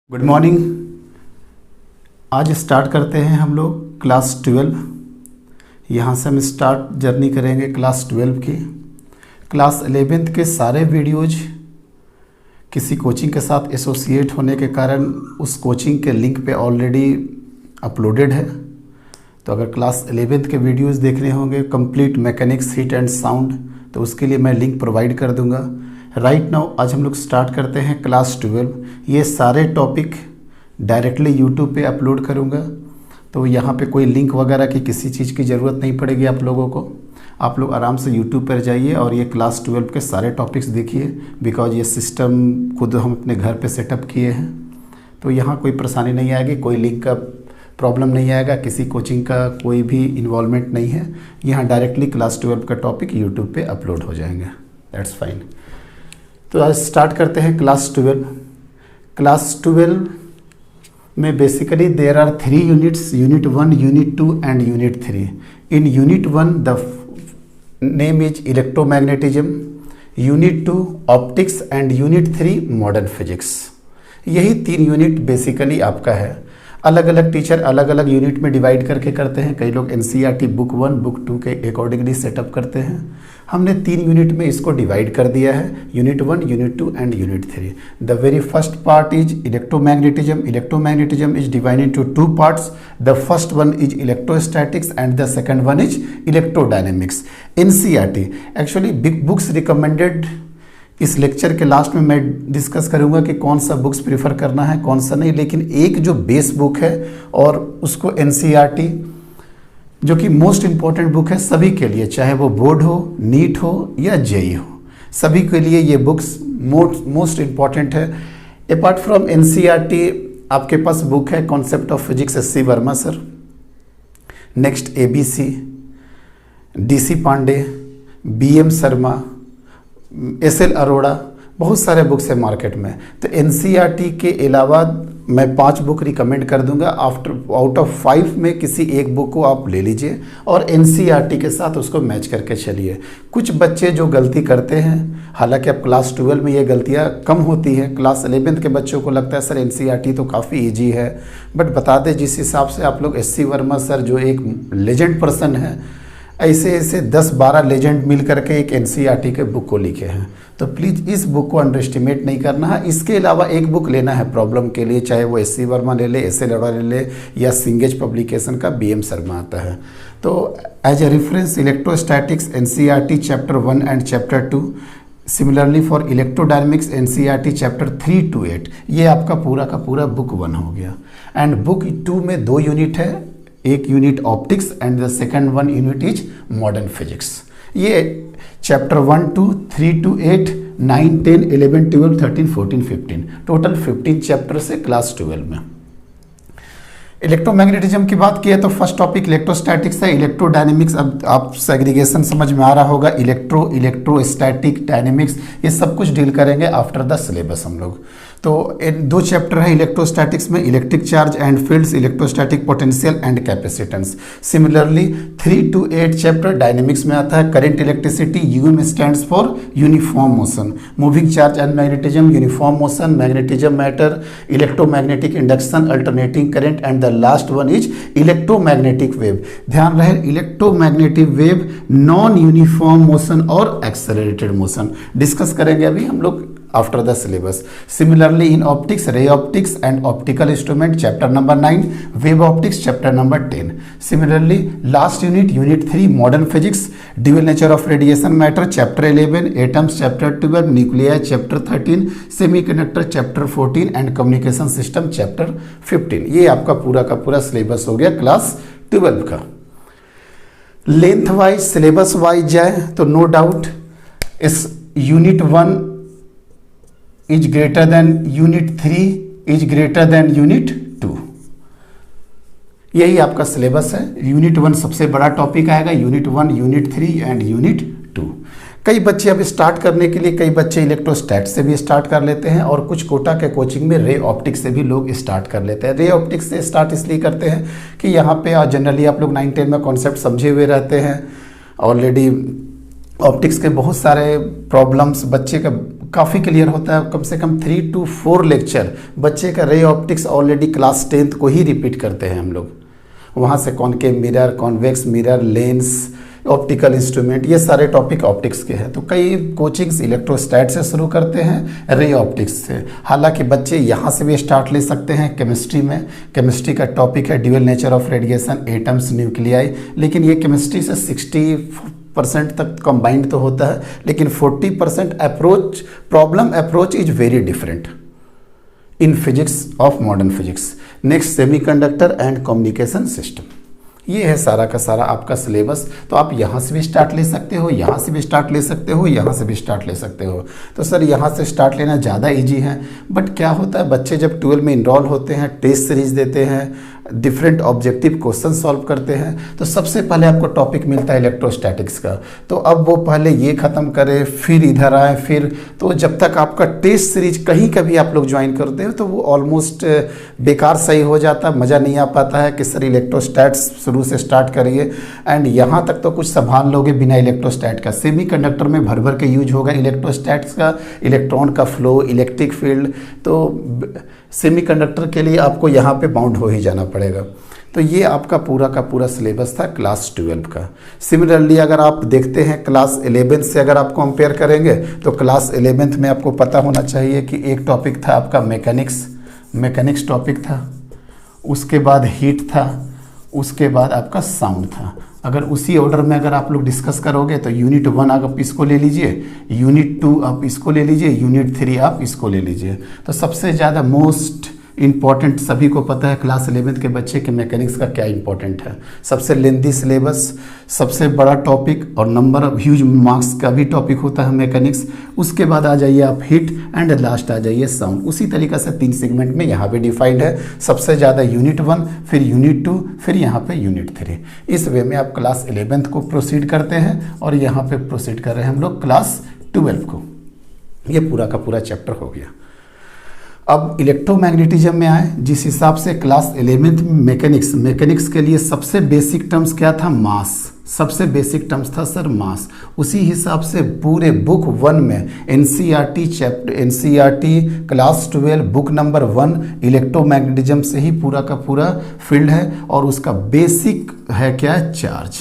Good morning. आज start करते हैं हम लोग क्लास 12। यहाँ से हम स्टार्ट जर्नी करेंगे क्लास 12 की। क्लास 11th के सारे वीडियोज किसी कोचिंग के साथ एसोसिएट होने के कारण उस कोचिंग के लिंक पे ऑलरेडी अपलोडेड है। तो अगर क्लास 11th के वीडियोस देखने होंगे complete mechanics heat and sound, तो उसके लिए मैं लिंक प्रोवाइड कर दूंगा। राइट नाउ आज हम लोग स्टार्ट करते हैं क्लास 12। ये सारे टॉपिक डायरेक्टली यूट्यूब पे अपलोड करूंगा, तो यहाँ पे कोई लिंक वगैरह की किसी चीज़ की ज़रूरत नहीं पड़ेगी आप लोगों को। आप लोग आराम से यूट्यूब पर जाइए और ये क्लास 12 के सारे टॉपिक्स देखिए, बिकॉज ये सिस्टम खुद हम अपने घर पे सेटअप किए हैं, तो यहाँ कोई परेशानी नहीं आएगी, कोई लिंक का प्रॉब्लम नहीं आएगा, किसी कोचिंग का कोई भी इन्वॉल्वमेंट नहीं है। यहाँ डायरेक्टली क्लास 12 का टॉपिक यूट्यूब पे अपलोड हो जाएंगे, दैट्स फाइन। तो आज स्टार्ट करते हैं क्लास 12। क्लास 12 में basically there are 3 units, unit 1, unit 2 and unit 3। In unit 1 the name is electromagnetism, unit 2 optics and unit 3 modern physics. यही 3 यूनिट बेसिकली आपका है। अलग अलग टीचर अलग अलग यूनिट में डिवाइड करके करते हैं। कई लोग एनसीईआरटी बुक 1 बुक 2 के अकॉर्डिंगली सेटअप करते हैं। हमने 3 यूनिट में इसको डिवाइड कर दिया है, unit 1, unit 2 and unit 3। The very first part is electromagnetism. Electromagnetism is divided into 2 parts. The first one is electrostatics and the second one is electrodynamics. NCERT actually big books recommended इस lecture के last में मैं discuss करूंगा कि कौन सा books prefer करना है कौन सा नहीं, लेकिन एक जो बेस बुक है और उसको एनसीईआरटी जो कि मोस्ट इम्पॉर्टेंट बुक है सभी के लिए, चाहे वो बोर्ड हो, नीट हो या जेई हो, सभी के लिए ये बुक्स मोस्ट इम्पॉर्टेंट है। अपार्ट फ्रॉम एनसीईआरटी आपके पास बुक है concept of physics SC. Verma sir, next ABC, DC Pandey, BM Sharma, SL Arora, बहुत सारे बुक्स है मार्केट में। तो एनसीईआरटी के अलावा मैं 5 बुक रिकमेंड कर दूंगा। आउट ऑफ 5 में किसी एक बुक को आप ले लीजिए और एनसीईआरटी के साथ उसको मैच करके चलिए। कुछ बच्चे जो गलती करते हैं, हालांकि अब क्लास 12 में ये गलतियां कम होती हैं, क्लास 11th के बच्चों को लगता है सर एनसीईआरटी तो काफ़ी ईजी है, बट बता दें जिस हिसाब से आप लोग एस.सी. वर्मा सर जो एक लेजेंड पर्सन है, ऐसे ऐसे 10-12 लेजेंड मिल करके एक एनसीईआरटी के बुक को लिखे हैं, तो प्लीज़ इस बुक को अंडर एस्टिमेट नहीं करना है। इसके अलावा एक बुक लेना है प्रॉब्लम के लिए, चाहे वो एस.सी. वर्मा ले ले, एस.एल. अरोड़ा ले ले या सिंगेज पब्लिकेशन का बीएम शर्मा आता है। तो as a reference electrostatics NCERT chapter 1 and chapter 2, similarly for electrodynamics NCERT chapter 3 to 8, ये आपका पूरा का पूरा बुक 1 हो गया। एंड बुक 2 में 2 यूनिट है, एक unit optics and the second one unit is modern physics. ये chapter 1 to 3 to 8, 9, 10, 11, 12, 13, 14, 15, total 15 chapter से क्लास 12 में। इलेक्ट्रोमैग्नेटिज्म की बात की है तो फर्स्ट टॉपिक इलेक्ट्रोस्टैटिक्स है। इलेक्ट्रोडायनेमिक्स, अब आप सेग्रीगेशन समझ में आ रहा होगा, इलेक्ट्रोस्टैटिक, डायनेमिक्स, ये सब कुछ डील करेंगे आफ्टर द सिलेबस हम लोग। तो 2 चैप्टर है इलेक्ट्रोस्टैटिक्स में, electric charge and fields, electrostatic potential and capacitance. Similarly 3 to 8 chapter dynamics में आता है। Current electricity, UM stands for uniform motion, moving charge and magnetism, uniform motion, magnetism matter, electromagnetic induction, alternating current and the last one is electromagnetic wave. ध्यान रहे electromagnetic wave, non uniform motion और accelerated motion discuss करेंगे अभी हम लोग after the syllabus. Similarly in optics, ray optics and optical instrument chapter number 9, wave optics chapter number 10। Similarly last unit, unit 3 modern physics, dual nature of radiation matter chapter 11, atoms chapter 12, nuclei chapter 13, semiconductor chapter 14 and communication system chapter 15। ये आपका पूरा का पूरा syllabus हो गया class 12 का। Length wise, syllabus wise जाए तो नो डाउट इस unit 1 is greater than unit 3 is greater than unit 2। यही आपका सिलेबस है। यूनिट 1 सबसे बड़ा टॉपिक आएगा, यूनिट 1, यूनिट 3 एंड यूनिट 2। कई बच्चे अब स्टार्ट करने के लिए, कई बच्चे इलेक्ट्रोस्टैट से भी स्टार्ट कर लेते हैं और कुछ कोटा के कोचिंग में रे ऑप्टिक्स से भी लोग स्टार्ट कर लेते हैं। रे ऑप्टिक्स से स्टार्ट इसलिए करते हैं कि यहाँ पे जनरली आप लोग 9-10 में कॉन्सेप्ट समझे हुए रहते हैं ऑलरेडी। ऑप्टिक्स के बहुत सारे प्रॉब्लम्स बच्चे काफ़ी क्लियर होता है। कम से कम 3 to 4 लेक्चर बच्चे का ray optics already class 10th को ही रिपीट करते हैं हम लोग। वहाँ से concave mirror, convex mirror, lens, optical instrument, ये सारे टॉपिक ऑप्टिक्स के हैं। तो कई कोचिंग्स इलेक्ट्रोस्टैट से शुरू करते हैं, रे ऑप्टिक्स से। हालांकि बच्चे यहाँ से भी स्टार्ट ले सकते हैं केमिस्ट्री में। केमिस्ट्री का टॉपिक है dual nature of radiation, atoms, nuclei, लेकिन ये केमिस्ट्री से 60% तक कंबाइंड तो होता है, लेकिन 40% approach, problem approach is very different in physics of modern physics. Next semiconductor and communication system, ये है सारा का सारा आपका सिलेबस। तो आप यहाँ से भी स्टार्ट ले सकते हो, यहाँ से भी स्टार्ट ले सकते हो, यहाँ से भी स्टार्ट ले सकते हो। तो सर यहाँ से स्टार्ट लेना ज़्यादा इजी है, बट क्या होता है बच्चे जब 12 में इनरोल होते हैं, टेस्ट सीरीज देते हैं, डिफरेंट ऑब्जेक्टिव क्वेश्चन सॉल्व करते हैं, तो सबसे पहले आपको टॉपिक मिलता है इलेक्ट्रोस्टैटिक्स का। तो अब वो पहले ये ख़त्म करे, फिर इधर आए, फिर तो जब तक आपका टेस्ट सीरीज कहीं कभी आप लोग ज्वाइन करते हो तो वो ऑलमोस्ट बेकार सही हो जाता है, मज़ा नहीं आ पाता है कि सर इलेक्ट्रोस्टैट्स शुरू से स्टार्ट करिए। एंड यहाँ तक तो कुछ संभाल लोगे बिना इलेक्ट्रोस्टैट का। सेमी कंडक्टर में भर भर के यूज होगा इलेक्ट्रोस्टैट्स का, इलेक्ट्रॉन का फ्लो, इलेक्ट्रिक फील्ड, तो सेमीकंडक्टर के लिए आपको यहाँ पे बाउंड हो ही जाना पड़ेगा। तो ये आपका पूरा का पूरा सिलेबस था क्लास 12 का। सिमिलरली अगर आप देखते हैं क्लास 11 से अगर आप कंपेयर करेंगे तो क्लास 11th में आपको पता होना चाहिए कि एक टॉपिक था आपका मैकेनिक्स टॉपिक था, उसके बाद हीट था, उसके बाद आपका साउंड था। अगर उसी ऑर्डर में अगर आप लोग डिस्कस करोगे तो यूनिट 1 आप इसको ले लीजिए, यूनिट 2 आप इसको ले लीजिए, यूनिट 3 आप इसको ले लीजिए। तो सबसे ज़्यादा मोस्ट इम्पॉर्टेंट सभी को पता है क्लास 11th के बच्चे के मैकेनिक्स का क्या इंपॉर्टेंट है। सबसे लेंथी सिलेबस, सबसे बड़ा टॉपिक और नंबर ऑफ ह्यूज मार्क्स का भी टॉपिक होता है मैकेनिक्स। उसके बाद आ जाइए आप हीट एंड लास्ट आ जाइए साउंड। उसी तरीक़े से 3 सेगमेंट में यहाँ भी डिफाइंड है। सबसे ज़्यादा यूनिट 1, फिर यूनिट 2, फिर यहाँ पे यूनिट 3। इस वे में आप क्लास 11th को प्रोसीड करते हैं और यहाँ पे प्रोसीड कर रहे हैं हम लोग क्लास 12 को। ये पूरा का पूरा चैप्टर हो गया। अब इलेक्ट्रोमैग्नेटिज्म में आए, जिस हिसाब से क्लास 11th में मैकेनिक्स के लिए सबसे बेसिक टर्म्स क्या था, मास। सबसे बेसिक टर्म्स था सर मास। उसी हिसाब से पूरे बुक 1 में NCERT class 12 book number 1 electromagnetism से ही पूरा का पूरा फील्ड है। और उसका बेसिक है क्या, चार्ज।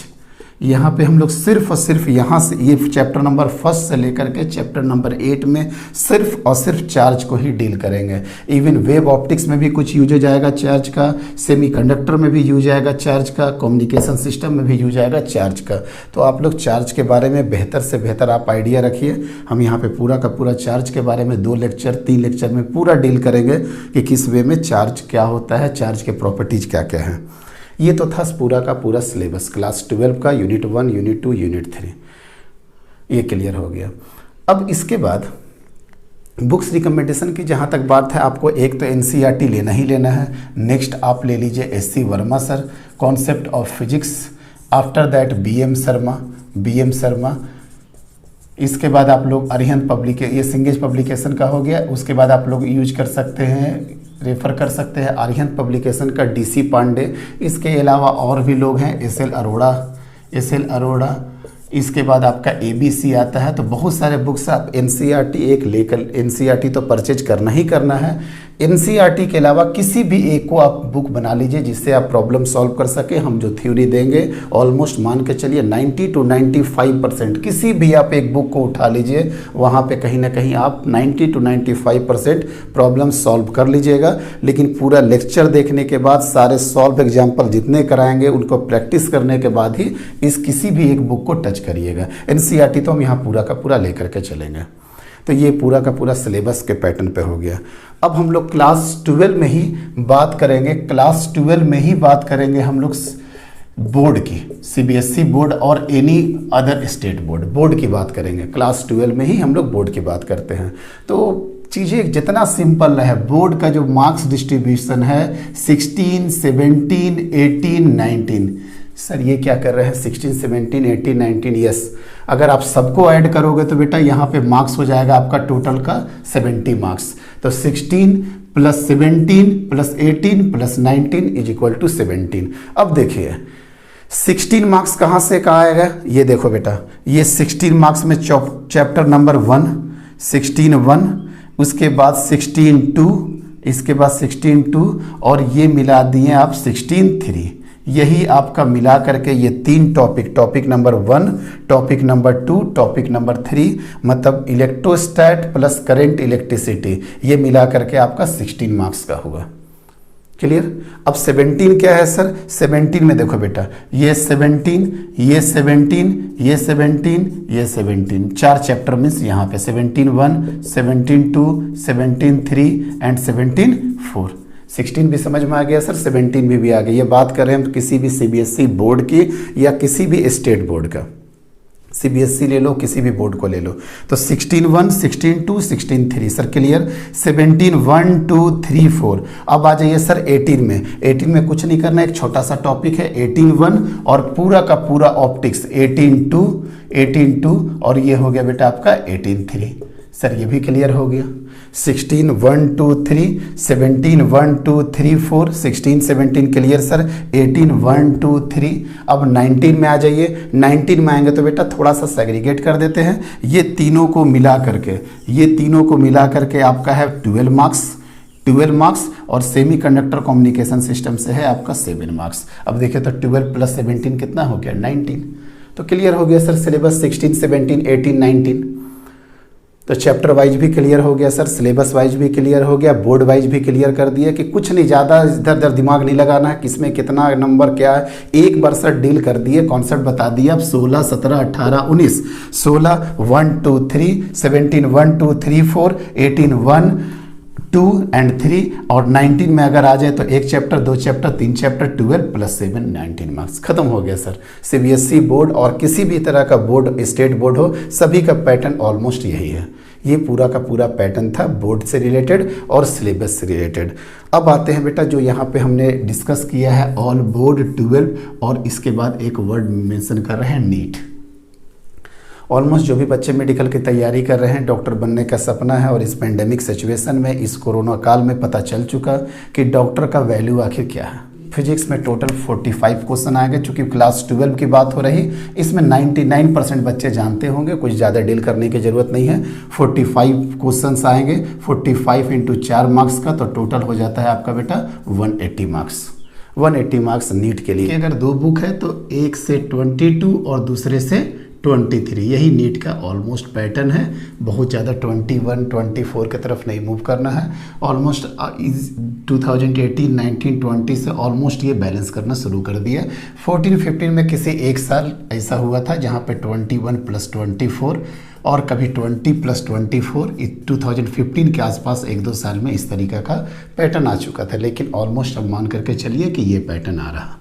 यहाँ पे हम लोग सिर्फ और सिर्फ यहाँ से ये चैप्टर नंबर 1 से लेकर के चैप्टर नंबर 8 में सिर्फ और सिर्फ चार्ज को ही डील करेंगे। इवन वेब ऑप्टिक्स में भी कुछ यूज हो जाएगा चार्ज का, सेमीकंडक्टर में भी यूज आएगा चार्ज का, कम्युनिकेशन सिस्टम में भी यूज आएगा चार्ज का। तो आप लोग चार्ज के बारे में बेहतर से बेहतर आप आइडिया रखिए। हम यहाँ पे पूरा का पूरा चार्ज के बारे में 2 लेक्चर 3 लेक्चर में पूरा डील करेंगे कि किस वे में चार्ज क्या होता है, चार्ज के प्रॉपर्टीज क्या क्या हैं। ये तो था पूरा का पूरा सिलेबस क्लास 12 का, यूनिट 1, यूनिट 2, यूनिट 3। ये क्लियर हो गया। अब इसके बाद बुक्स रिकमेंडेशन की जहाँ तक बात है, आपको एक तो एनसीईआरटी लेना ही लेना है। नेक्स्ट आप ले लीजिए SC Verma sir, concept of physics. After that BM Sharma. इसके बाद आप लोग अरिहंत ये सिंगेज पब्लिकेशन का हो गया। उसके बाद आप लोग यूज कर सकते हैं, रेफ़र कर सकते हैं अरिहंत पब्लिकेशन का डीसी पांडे। इसके अलावा और भी लोग हैं, एसएल अरोड़ा। इसके बाद आपका एबीसी आता है। तो बहुत सारे बुक्स आप एनसीईआरटी एक लेकर, एनसीईआरटी तो परचेज करना ही करना है। एनसीईआरटी के अलावा किसी भी एक को आप बुक बना लीजिए जिससे आप प्रॉब्लम सॉल्व कर सके। हम जो थ्योरी देंगे ऑलमोस्ट मान के चलिए 90 to 95% किसी भी आप एक बुक को उठा लीजिए, वहाँ पे कहीं ना कहीं आप 90 to 95% प्रॉब्लम सॉल्व कर लीजिएगा। लेकिन पूरा लेक्चर देखने के बाद सारे सॉल्व एग्जाम्पल जितने कराएंगे उनको प्रैक्टिस करने के बाद ही इस किसी भी एक बुक को टच करिएगा। एनसीईआरटी तो हम यहाँ पूरा का पूरा लेकर के चलेंगे। तो ये पूरा का पूरा सिलेबस के पैटर्न पे हो गया। अब हम लोग क्लास 12 में ही बात करेंगे, क्लास 12 में ही बात करेंगे हम लोग बोर्ड की, सीबीएसई बोर्ड और एनी अदर स्टेट बोर्ड की बात करेंगे। क्लास 12 में ही हम लोग बोर्ड की बात करते हैं। तो चीज़ें जितना सिंपल है, बोर्ड का जो मार्क्स डिस्ट्रीब्यूशन है 16, 17, 18, 19। सर ये क्या कर रहे हैं 16, 17, 18, 19? यस, अगर आप सबको ऐड करोगे तो बेटा यहाँ पे मार्क्स हो जाएगा आपका टोटल का 70 मार्क्स। तो 16 + 17 + 18 + 19 = 17। अब देखिए 16 मार्क्स कहाँ से कहाँ आएगा, ये देखो बेटा, ये 16 मार्क्स में चैप्टर नंबर 1, 16(1), उसके बाद 16(2), इसके बाद 16(2) और ये मिला दिए आप 16(3). यही आपका मिला करके ये 3 topic, topic number 1, topic number 2, topic number 3, मतलब इलेक्ट्रोस्टैट प्लस करंट इलेक्ट्रिसिटी, ये मिला करके आपका 16 मार्क्स का होगा। क्लियर। अब 17 क्या है सर? 17 में देखो बेटा, ये 17, ये 17, ये 17, ये 17, 4 चैप्टर मीन्स यहाँ पे 17(1), 17(2), 17(3) एंड 17(4). 16 भी समझ में आ गया सर, 17 भी आ गया। ये बात कर रहे हैं हम किसी भी सीबीएसई बोर्ड की या किसी भी स्टेट बोर्ड का। सीबीएसई ले लो, किसी भी बोर्ड को ले लो, तो 16(1), 16(2), 16(3) सर क्लियर। 17(1), 2, 3, 4। अब आ जाइए सर 18 में। 18 में कुछ नहीं करना, एक छोटा सा टॉपिक है 18(1) और पूरा का पूरा ऑप्टिक्स 18(2), 18(2) और ये हो गया बेटा आपका 18(3). सर ये भी क्लियर हो गया। 16(1), 2, 3, 17(1), 2, 3, 4, 16, 17 क्लियर सर। 18(1), 2, 3। अब 19 में आ जाइए। 19 में आएंगे तो बेटा थोड़ा सा सेग्रीगेट कर देते हैं। ये तीनों को मिला करके आपका है 12 मार्क्स, 12 मार्क्स, और सेमी कंडक्टर कम्युनिकेशन सिस्टम से है आपका 7 मार्क्स। अब देखिए तो 12 + 17 कितना हो गया? 19। तो क्लियर हो गया सर सिलेबस 16, 17, 18, 19। तो चैप्टर वाइज भी क्लियर हो गया सर, सिलेबस वाइज भी क्लियर हो गया, बोर्ड वाइज भी क्लियर कर दिया कि कुछ नहीं, ज़्यादा इधर उधर दिमाग नहीं लगाना है, किसमें कितना नंबर क्या है, एक बार सर डील कर दिए, कॉन्सेप्ट बता दिया। अब 16, 17, 18, 19, 16, 1, 2, 3, 17, 1, 2, 3, 4, 18, 1, 2 एंड 3, और 19 में अगर आ जाए तो 1 चैप्टर, 2 चैप्टर, 3 चैप्टर, 12 + 7, 19 मार्क्स। खत्म हो गया सर। सीबीएसई बोर्ड और किसी भी तरह का बोर्ड, स्टेट बोर्ड हो, सभी का पैटर्न ऑलमोस्ट यही है। ये पूरा का पूरा पैटर्न था बोर्ड से रिलेटेड और सिलेबस से रिलेटेड। अब आते हैं बेटा जो यहाँ पे हमने डिस्कस किया है ऑल बोर्ड 12, और इसके बाद एक वर्ड मेंशन कर रहे हैं नीट। ऑलमोस्ट जो भी बच्चे मेडिकल की तैयारी कर रहे हैं, डॉक्टर बनने का सपना है, और इस पेंडेमिक सिचुएशन में, इस कोरोना काल में पता चल चुका कि डॉक्टर का वैल्यू आखिर क्या है। फिजिक्स में टोटल 45 क्वेश्चन आएंगे। चूँकि क्लास 12 की बात हो रही, इसमें 99% बच्चे जानते होंगे, कुछ ज़्यादा डील करने की ज़रूरत नहीं है। 45 क्वेश्चन आएंगे, 45 × 4 मार्क्स का, तो टोटल हो जाता है आपका बेटा 180 मार्क्स। 180 मार्क्स नीट के लिए। अगर 2 बुक है तो एक से 22 और दूसरे से 23, यही नीट का ऑलमोस्ट पैटर्न है। बहुत ज़्यादा 21, 24 की तरफ नहीं मूव करना है। ऑलमोस्ट 2018, 19, 20 से ऑलमोस्ट ये बैलेंस करना शुरू कर दिया। 14, 15 में किसी एक साल ऐसा हुआ था जहाँ पे 21 + 24 और कभी 20 + 24, 2015 के आसपास 1-2 साल में इस तरीका का पैटर्न आ चुका था। लेकिन ऑलमोस्ट अब मान करके चलिए कि ये पैटर्न आ रहा।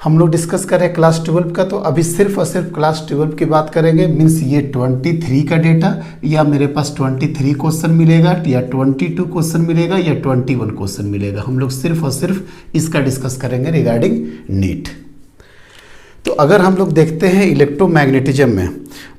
हम लोग डिस्कस कर रहे हैं क्लास 12 का, तो अभी सिर्फ और सिर्फ क्लास 12 की बात करेंगे। मीन्स ये 23 का डेटा, या मेरे पास 23 क्वेश्चन मिलेगा, या 22 क्वेश्चन मिलेगा, या 21 क्वेश्चन मिलेगा। हम लोग सिर्फ और सिर्फ इसका डिस्कस करेंगे रिगार्डिंग नीट। तो अगर हम लोग देखते हैं इलेक्ट्रोमैग्नेटिज्म में,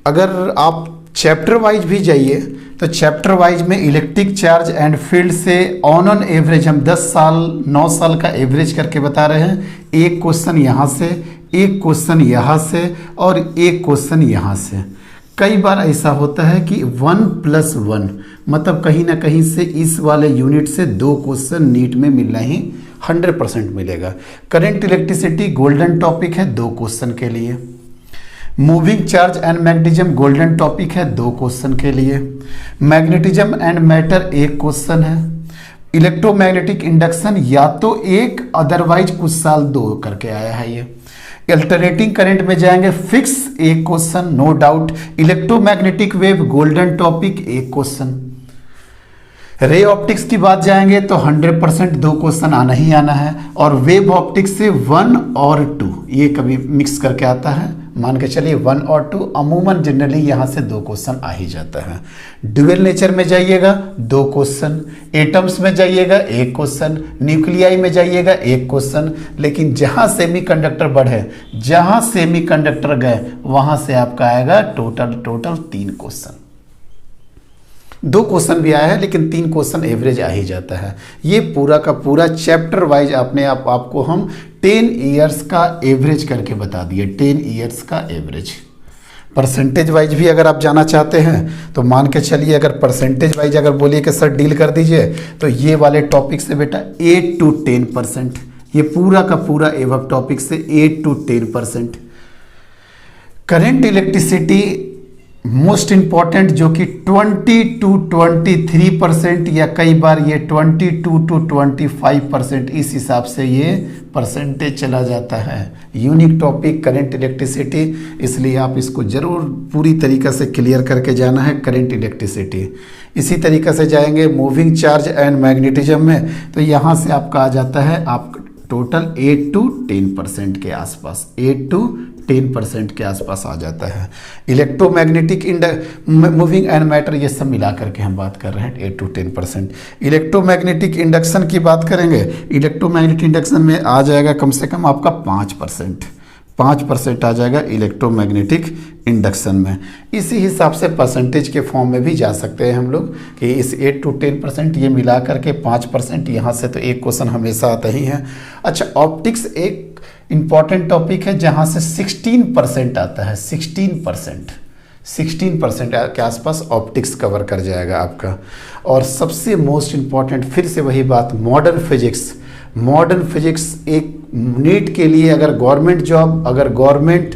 अगर आप चैप्टर वाइज भी जाइए तो चैप्टर वाइज में इलेक्ट्रिक चार्ज एंड फील्ड से ऑन एवरेज हम 10 साल 9 साल का एवरेज करके बता रहे हैं। एक क्वेश्चन यहाँ से, एक क्वेश्चन यहाँ से, और एक क्वेश्चन यहाँ से। कई बार ऐसा होता है कि 1+1, मतलब कहीं ना कहीं से इस वाले यूनिट से 2 क्वेश्चन नीट में मिलना ही 100% मिलेगा। करंट इलेक्ट्रिसिटी गोल्डन टॉपिक है 2 क्वेश्चन के लिए। Moving charge and magnetism golden topic है 2 क्वेश्चन के लिए। मैग्नेटिज्म एंड मैटर 1 क्वेश्चन है। इलेक्ट्रोमैग्नेटिक इंडक्शन या तो 1, अदरवाइज कुछ साल 2 करके आया है ये। अल्टरनेटिंग करंट में जाएंगे, fix 1 question, no doubt. Electromagnetic wave golden topic 1 question. Ray optics की बात जाएंगे तो 100% 2 क्वेश्चन आना ही आना है। और वेव ऑप्टिक्स से 1 और 2, ये कभी मिक्स करके आता है, मान के चलिए 1 और 2, अमूमन जनरली यहाँ से 2 क्वेश्चन आ ही जाता है। ड्यूअल नेचर में जाइएगा 2 क्वेश्चन, एटम्स में जाइएगा 1 क्वेश्चन, न्यूक्लियाई में जाइएगा 1 क्वेश्चन। लेकिन जहाँ सेमीकंडक्टर बढ़े, जहाँ सेमीकंडक्टर गए, वहाँ से आपका आएगा टोटल 3 क्वेश्चन। 2 क्वेश्चन भी आया है लेकिन 3 क्वेश्चन एवरेज आ ही जाता है। ये पूरा का पूरा चैप्टर वाइज आपको हम 10 ईयर्स का एवरेज करके बता दिए। 10 ईयर्स का एवरेज परसेंटेज वाइज भी अगर आप जाना चाहते हैं तो मान के चलिए, अगर परसेंटेज वाइज अगर बोलिए कि सर डील कर दीजिए, तो ये वाले टॉपिक से बेटा 8 to 10%, ये पूरा का पूरा एवब टॉपिक से 8 to 10%। Current electricity most important जो कि 20 to 23% या कई बार ये 22 to 25%, इस हिसाब से ये परसेंटेज चला जाता है। यूनिक टॉपिक करंट इलेक्ट्रिसिटी, इसलिए आप इसको ज़रूर पूरी तरीक़े से क्लियर करके जाना है करंट इलेक्ट्रिसिटी। इसी तरीक़े से जाएंगे मूविंग चार्ज एंड मैग्नेटिज्म में, तो यहाँ से आपका आ जाता है आप टोटल 8 to 10% के आसपास, 8 to 10% के आसपास आ जाता है। इलेक्ट्रोमैग्नेटिक मूविंग एंड मैटर, ये सब मिला करके हम बात कर रहे हैं 8 to 10%। इलेक्ट्रोमैग्नेटिक इंडक्शन की बात करेंगे, इलेक्ट्रोमैग्नेटिक इंडक्शन में आ जाएगा कम से कम आपका 5% आ जाएगा इलेक्ट्रोमैग्नेटिक इंडक्शन में। इसी हिसाब से परसेंटेज के फॉर्म में भी जा सकते हैं हम लोग कि इस 8 to 10% ये मिला करके 5%, यहाँ से तो एक क्वेश्चन हमेशा आता ही है। अच्छा, ऑप्टिक्स एक इम्पॉर्टेंट टॉपिक है जहाँ से 16% आता है, 16% के आसपास ऑप्टिक्स कवर कर जाएगा आपका। और सबसे मोस्ट इम्पॉर्टेंट, फिर से वही बात, मॉडर्न फिजिक्स एक नीट के लिए, अगर गवर्नमेंट जॉब, अगर गवर्नमेंट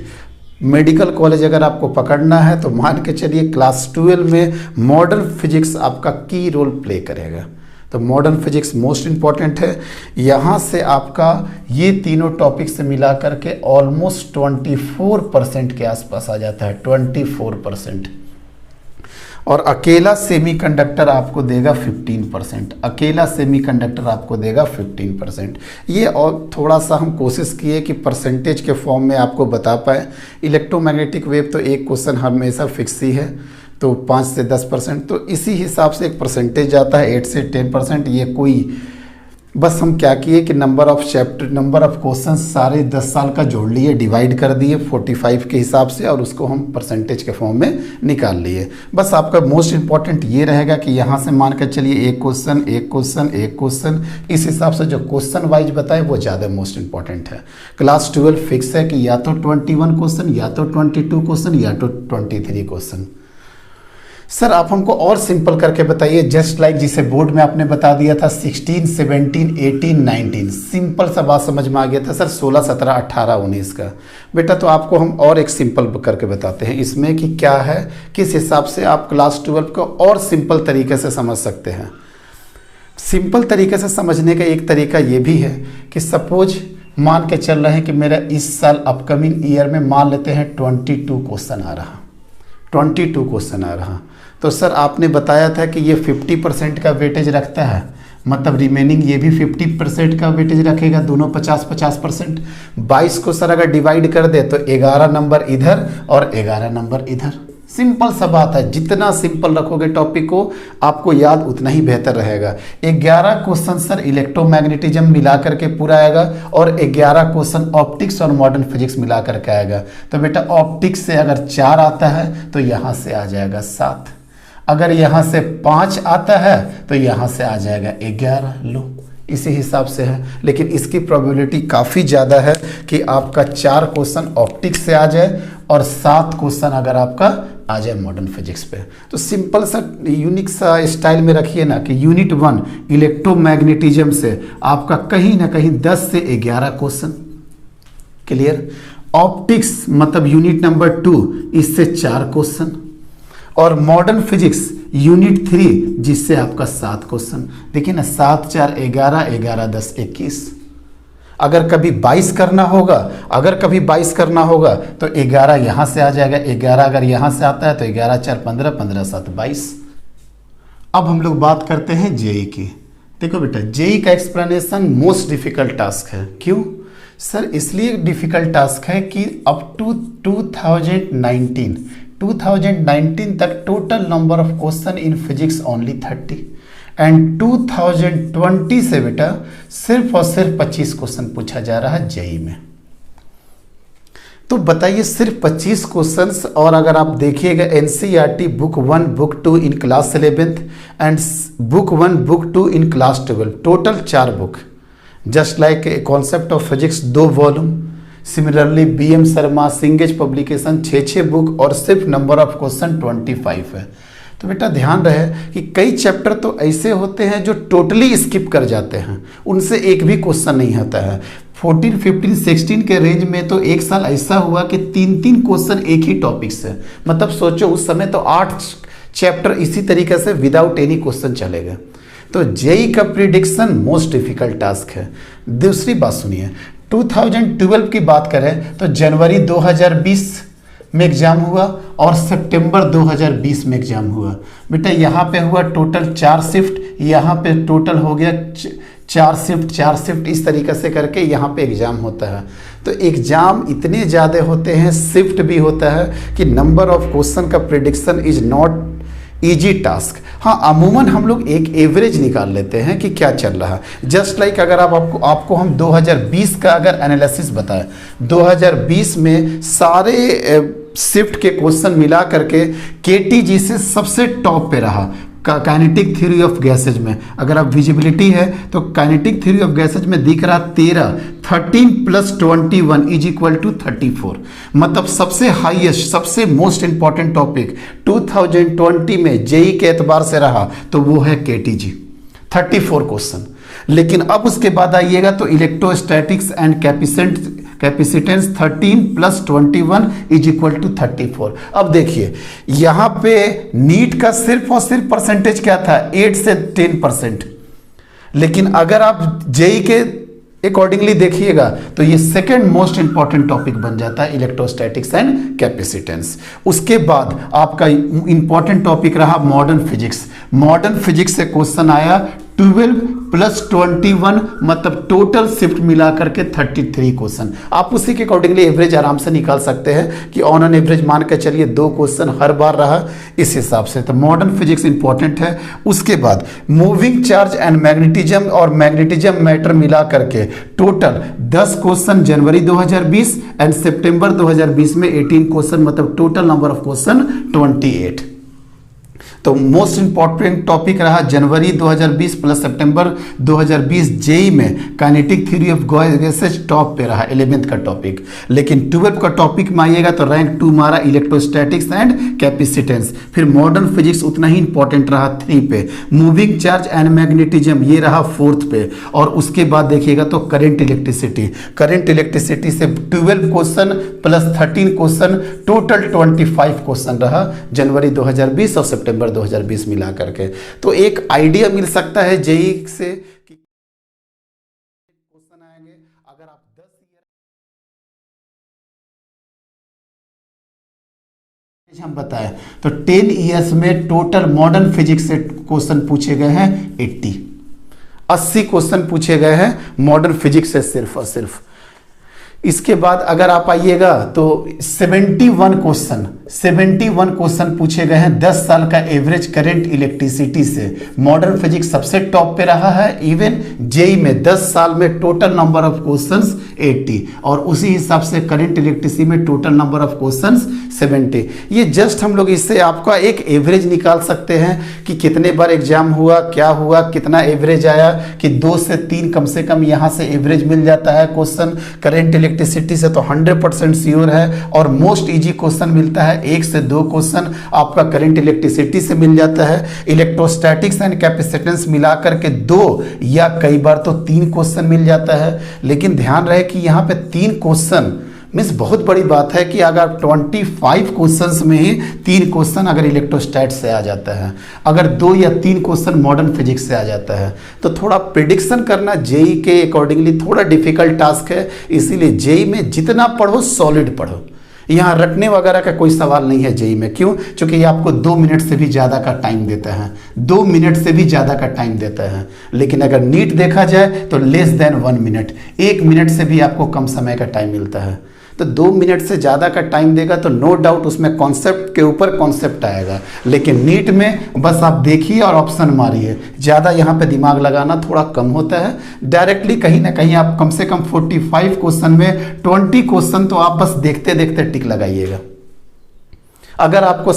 मेडिकल कॉलेज अगर आपको पकड़ना है तो मान के चलिए क्लास 12 में मॉडर्न फिजिक्स आपका की रोल प्ले करेगा। तो मॉडर्न फिजिक्स मोस्ट इम्पॉर्टेंट है। यहाँ से आपका ये तीनों टॉपिक से मिला करके ऑलमोस्ट 24% के आसपास आ जाता है, 24%। और अकेला सेमीकंडक्टर आपको देगा 15%, अकेला सेमीकंडक्टर आपको देगा 15%। ये और थोड़ा सा हम कोशिश किए कि परसेंटेज के फॉर्म में आपको बता पाए। इलेक्ट्रोमैग्नेटिक वेव तो एक क्वेश्चन हमेशा फिक्स ही है, तो 5 से 10%, तो इसी हिसाब से एक परसेंटेज आता है 8 से 10%। ये कोई बस हम क्या किए कि नंबर ऑफ क्वेश्चन सारे 10 साल का जोड़ लिए, डिवाइड कर दिए 45 के हिसाब से, और उसको हम परसेंटेज के फॉर्म में निकाल लिए। बस आपका मोस्ट इंपॉर्टेंट ये रहेगा कि यहाँ से मान कर चलिए एक क्वेश्चन, इस हिसाब से जो क्वेश्चन वाइज बताए वो ज़्यादा मोस्ट इंपॉर्टेंट है। क्लास 12 फिक्स है कि या तो 21 क्वेश्चन, या तो 22 क्वेश्चन, या तो 23 क्वेश्चन। सर आप हमको और सिंपल करके बताइए, जस्ट लाइक जिसे बोर्ड में आपने बता दिया था 16, 17, 18, 19, सिंपल सा बात समझ में आ गया था सर 16, 17, 18, 19 का। बेटा तो आपको हम और एक सिंपल करके बताते हैं इसमें कि क्या है, किस हिसाब से आप क्लास 12 को और सिंपल तरीके से समझ सकते हैं। सिंपल तरीके से समझने का एक तरीका ये भी है कि सपोज मान के चल रहे हैं कि मेरा इस साल अपकमिंग ईयर में मान लेते हैं 22 क्वेश्चन आ रहा, तो सर आपने बताया था कि ये 50% का वेटेज रखता है, मतलब रिमेनिंग ये भी 50% का वेटेज रखेगा, दोनों 50-50%। 22 को सर अगर डिवाइड कर दे तो 11 नंबर इधर और 11 नंबर इधर। सिंपल सा बात है, जितना सिंपल रखोगे टॉपिक को आपको याद उतना ही बेहतर रहेगा। 11 क्वेश्चन सर इलेक्ट्रोमैग्नेटिज्म मिला करके पूरा आएगा, और 11 क्वेश्चन ऑप्टिक्स और मॉडर्न फिजिक्स मिला करके आएगा। तो बेटा ऑप्टिक्स से अगर 4 आता है तो यहाँ से आ जाएगा 7, अगर यहाँ से 5 आता है तो यहाँ से आ जाएगा 11। लो इसी हिसाब से है, लेकिन इसकी प्रोबेबिलिटी काफ़ी ज़्यादा है कि आपका 4 क्वेश्चन ऑप्टिक्स से आ जाए और 7 क्वेश्चन अगर आपका आ जाए मॉडर्न फिजिक्स पे। तो सिंपल सा यूनिक सा स्टाइल में रखिए ना कि यूनिट 1 इलेक्ट्रोमैग्नेटिज्म से आपका कहीं ना कहीं 10 से 11 क्वेश्चन क्लियर। ऑप्टिक्स मतलब यूनिट नंबर 2 इससे 4 क्वेश्चन, और मॉडर्न फिजिक्स यूनिट 3 जिससे आपका 7 क्वेश्चन। देखिए ना 7, 4, 11, 11, 10, 21। अगर कभी 22 करना होगा तो 11 यहाँ से आ जाएगा, 11 अगर यहाँ से आता है तो 11, 4, 15, 15, 7, 22। अब हम लोग बात करते हैं जेई की। देखो बेटा जेई का एक्सप्लेनेशन मोस्ट डिफिकल्ट टास्क है। क्यों सर? इसलिए डिफिकल्ट टास्क है कि अप टू 2019 तक total number of question in physics only 30, and 2020 से बेटा सिर्फ और सिर्फ 25 क्वेश्चन पूछा जा रहा है जेई में। तो बताइए सिर्फ 25 क्वेश्चंस, और अगर आप देखिएगा NCERT book 1 book 2 in class 11th and book 1 book 2 in class 12, total 4 book. Just like a concept of physics 2 volume, similarly BM Sharma, सिंगेज publication 6 book और सिर्फ नंबर ऑफ क्वेश्चन 25 है। तो बेटा ध्यान रहे कि कई चैप्टर तो ऐसे होते हैं जो टोटली स्किप कर जाते हैं, उनसे एक भी क्वेश्चन नहीं आता है। 14, 15, 16 के रेंज में तो एक साल ऐसा हुआ कि 3-3 क्वेश्चन एक ही टॉपिक से, मतलब सोचो उस समय तो 8 चैप्टर इसी तरीके से विदाउट एनी क्वेश्चन चले गए। तो जेई का प्रिडिक्शन मोस्ट डिफिकल्ट टास्क है। दूसरी बात सुनिए, 2012 की बात करें तो जनवरी 2020 में एग्जाम हुआ और सितंबर 2020 में एग्जाम हुआ। बेटा यहाँ पे हुआ टोटल 4 शिफ्ट, यहाँ पे टोटल हो गया 4 शिफ्ट, इस तरीके से करके यहाँ पे एग्जाम होता है। तो एग्जाम इतने ज़्यादा होते हैं, शिफ्ट भी होता है कि नंबर ऑफ क्वेश्चन का prediction is not easy task. हाँ, अमूमन हम लोग एक एवरेज निकाल लेते हैं कि क्या चल रहा है। जस्ट लाइक अगर आपको हम 2020 का अगर एनालिसिस बताएं, 2020 में सारे शिफ्ट के क्वेश्चन मिला करके KTG से सबसे टॉप पे रहा काइनेटिक थ्योरी ऑफ गैसेज में। अगर आप विजिबिलिटी है तो काइनेटिक थ्योरी ऑफ गैसेज में दिख रहा 13 + 21 = 34, मतलब सबसे हाईएस्ट, सबसे मोस्ट इंपॉर्टेंट टॉपिक 2020 में जेई के एतबार से रहा तो वो है KTG, 34 क्वेश्चन। लेकिन अब उसके बाद आइएगा तो इलेक्ट्रोस्टैटिक्स एंड कैपेसिटेंस 13 + 21 = 34। अब देखिए यहाँ पे नीट का सिर्फ और सिर्फ परसेंटेज क्या था, 8 से 10%। लेकिन अगर आप जेई के अकॉर्डिंगली देखिएगा तो ये सेकेंड मोस्ट इंपॉर्टेंट टॉपिक बन जाता है, इलेक्ट्रोस्टैटिक्स एंड कैपेसिटेंस। उसके बाद आपका इंपॉर्टेंट टॉपिक रहा मॉडर्न फिजिक्स। मॉडर्न फिजिक्स से क्वेश्चन आया 12 + 21, मतलब टोटल शिफ्ट मिला करके 33 क्वेश्चन। आप उसी के अकॉर्डिंगली एवरेज आराम से निकाल सकते हैं कि ऑन एन एवरेज मान के चलिए 2 क्वेश्चन हर बार रहा, इस हिसाब से। तो मॉडर्न फिजिक्स इंपॉर्टेंट है। उसके बाद मूविंग चार्ज एंड मैग्नेटिज्म और मैग्नेटिज्म मैटर मिला करके टोटल 10 क्वेश्चन जनवरी 2020 एंड सितंबर 2020 में 18 क्वेश्चन, मतलब टोटल नंबर ऑफ क्वेश्चन 28। तो मोस्ट इंपॉर्टेंट टॉपिक रहा जनवरी 2020 प्लस सितंबर 2020 जेई में kinetic theory of gases top पे रहा, 11th का टॉपिक। लेकिन 12th का टॉपिक में आइएगा तो रैंक 2 मारा इलेक्ट्रोस्टैटिक्स एंड कैपेसिटेंस। फिर मॉडर्न फिजिक्स उतना ही इंपॉर्टेंट रहा 3 पे। मूविंग चार्ज एंड मैग्नेटिज्म ये रहा 4th पे। और उसके बाद देखिएगा तो करंट इलेक्ट्रिसिटी से 12 question plus 13 question, total 25 question रहा जनवरी 2020 और सितंबर 2020 मिला करके। तो एक आइडिया मिल सकता है जेई से कि क्वेश्चन आएंगे। अगर आप 10 ईयर हम बताएं तो 10 ईयर्स में टोटल मॉडर्न फिजिक्स से क्वेश्चन पूछे गए हैं 80 क्वेश्चन पूछे गए हैं मॉडर्न फिजिक्स से सिर्फ और सिर्फ। इसके बाद अगर आप आइएगा तो 71 क्वेश्चन पूछे गए हैं 10 साल का एवरेज करंट इलेक्ट्रिसिटी से। मॉडर्न फिजिक्स सबसे टॉप पे रहा है। इवन जेई में 10 साल में टोटल नंबर ऑफ क्वेश्चंस 80 और उसी हिसाब से करंट इलेक्ट्रिसिटी में टोटल नंबर ऑफ क्वेश्चंस 70। ये जस्ट हम लोग इससे आपका एक एवरेज निकाल सकते हैं कि कितने बार एग्जाम हुआ, क्या हुआ, कितना एवरेज आया, कि 2 से 3 कम से कम यहाँ से एवरेज मिल जाता है क्वेश्चन। करंट इलेक्ट्रिसिटी से तो 100% श्योर है। और मोस्ट इजी क्वेश्चन मिलता है 1 से 2 क्वेश्चन आपका करंट इलेक्ट्रिसिटी से मिल जाता है। इलेक्ट्रोस्टैटिक्स एंड कैपेसिटेंस मिलाकर के 2 या कई बार तो 3 क्वेश्चन मिल जाता है। लेकिन ध्यान रहे कि यहाँ पे 3 क्वेश्चन मीन्स बहुत बड़ी बात है कि अगर 25 क्वेश्चंस में ही 3 क्वेश्चन अगर इलेक्ट्रोस्टैट से आ जाता है, अगर 2 या 3 क्वेश्चन मॉडर्न फिजिक्स से आ जाता है, तो थोड़ा प्रिडिक्शन करना जेई के अकॉर्डिंगली थोड़ा डिफिकल्ट टास्क है। इसीलिए जेई में जितना पढ़ो सॉलिड पढ़ो, यहाँ रटने वगैरह का कोई सवाल नहीं है जेई में। क्यों? क्योंकि ये आपको 2 मिनट से भी ज़्यादा का टाइम देता है, 2 मिनट से भी ज़्यादा का टाइम देता है। लेकिन अगर नीट देखा जाए तो लेस देन 1 मिनट, 1 मिनट से भी आपको कम समय का टाइम मिलता है। तो 2 मिनट से ज़्यादा का टाइम देगा तो नो डाउट उसमें कॉन्सेप्ट के ऊपर कॉन्सेप्ट आएगा। लेकिन नीट में बस आप देखिए और ऑप्शन मारिए, ज़्यादा यहाँ पे दिमाग लगाना थोड़ा कम होता है। डायरेक्टली कहीं ना कहीं आप कम से कम 45 क्वेश्चन में 20 क्वेश्चन तो आप बस देखते देखते टिक लगाइएगा। अगर आपको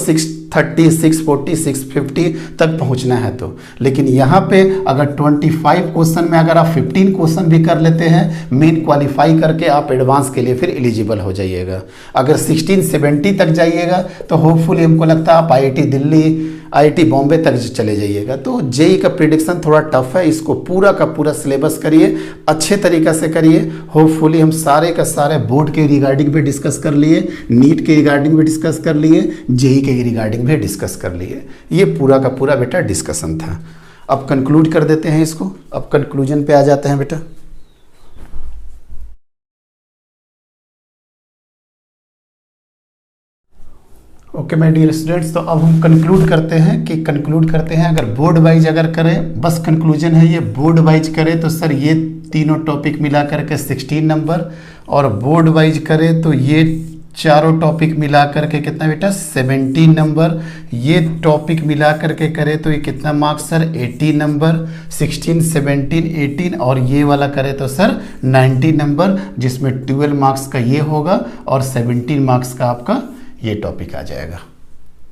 630, 640, 650 तक पहुंचना है तो। लेकिन यहाँ पे अगर 25 क्वेश्चन में अगर आप 15 क्वेश्चन भी कर लेते हैं, मेन क्वालिफाई करके आप एडवांस के लिए फिर एलिजिबल हो जाइएगा। अगर 1670 तक जाइएगा तो होपफुली हमको लगता है आप आईआईटी दिल्ली, आईआईटी बॉम्बे तक चले जाइएगा। तो जेई का प्रिडिक्शन थोड़ा टफ है, इसको पूरा का पूरा सिलेबस करिए, अच्छे तरीक़े से करिए। होपफुली हम सारे का सारे बोर्ड के रिगार्डिंग भी डिस्कस कर लिए, नीट के रिगार्डिंग भी डिस्कस कर लिए, जेई के रिगार्डिंग भी डिस्कस कर लिए। ये पूरा का पूरा बेटा डिस्कशन था। अब कंक्लूड कर देते हैं इसको, अब कंक्लूजन पे आ जाते हैं बेटा। ओके माय डियर स्टूडेंट्स, तो अब हम कंक्लूड करते हैं अगर बोर्ड वाइज अगर करें, बस कंक्लूजन है ये, बोर्ड वाइज करें तो सर ये तीनों टॉपिक मिला करके 16 नंबर, और बोर्ड वाइज करें तो ये चारों टॉपिक मिला करके कितना बेटा 17 नंबर, ये टॉपिक मिला करके करें तो ये कितना मार्क्स सर 80 नंबर, 16, 17, 18, और ये वाला करें तो सर 90 नंबर, जिसमें 12 मार्क्स का ये होगा और 17 मार्क्स का आपका ये टॉपिक आ जाएगा।